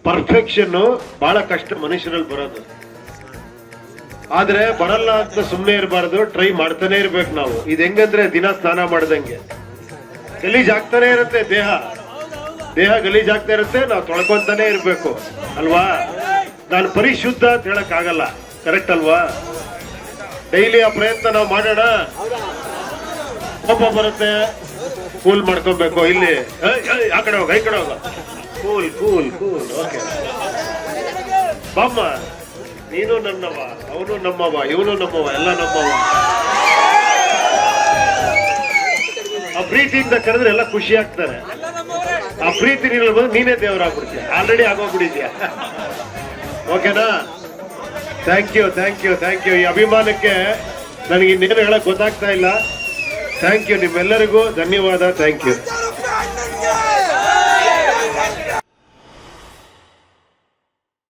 Perfection ಬಹಳ ಕಷ್ಟ ಮನುಷ್ಯರಲ್ಲಿ ಬರೋದು. ಆದ್ರೆ ಬರಲ್ಲ ಅಂತ ಸುಮ್ಮನೆ ಇರಬಾರ್ದು, ಟ್ರೈ ಮಾಡ್ತಾನೆ ಇರ್ಬೇಕು ನಾವು. ಇದು ಹೆಂಗಂದ್ರೆ ದಿನ ಸ್ನಾನ ಮಾಡ್ದಂಗೆ ಗಲೀಜ್ ಆಗ್ತಾನೆ ಇರುತ್ತೆ, ದೇಹ ಗಲೀಜ್ ಆಗ್ತಾ ಇರುತ್ತೆ, ನಾವು ತೊಳ್ಕೊಂತಾನೆ ಇರ್ಬೇಕು ಅಲ್ವಾ. ನಾನು ಪರಿಶುದ್ಧ ಅಂತ ಹೇಳಕ್ ಆಗಲ್ಲ, ಕರೆಕ್ಟ್ ಅಲ್ವಾ. ಡೈಲಿ ಆ ಪ್ರಯತ್ನ ನಾವು ಮಾಡೋಣ. ಕೋಪ ಬರುತ್ತೆ, ಕೂಲ್ ಮಾಡ್ಕೊಬೇಕು. ಇಲ್ಲಿ ಆ ಕಡೆ ಹೋಗ, ಈ ಕಡೆ ಹೋಗ, ಕೂಲ್ ಕೂಲ್ ಕೂಲ್. ಓಕೆ ಬಾಮ್ಮ, ನೀನು ನನ್ನವ, ಅವನು ನಮ್ಮವ, ಇವನು ನಮ್ಮವ, ಎಲ್ಲ ನಮ್ಮವ. ಆ ಪ್ರೀತಿಯಿಂದ ಕರೆದ್ರೆ ಎಲ್ಲ ಖುಷಿ ಆಗ್ತಾರೆ. ಆ ಪ್ರೀತಿ ನೀನು ಬಂದು ನೀನೇ ದೇವರಾಗ್ಬಿಡ್ತೀಯ, ಆಲ್ರೆಡಿ ಆಗೋಗ್ಬಿಟ್ಟಿದ್ಯಾ. ಓಕೆನಾ? Thank you thank you thank you. ಈ ಅಭಿಮಾನಕ್ಕೆ ನನಗೆ ಇನ್ನೇನು ಹೇಳಕ್ ಗೊತ್ತಾಗ್ತಾ ಇಲ್ಲ. ಥ್ಯಾಂಕ್ ಯು, ನಿಮ್ಮೆಲ್ಲರಿಗೂ ಧನ್ಯವಾದ. Thank you.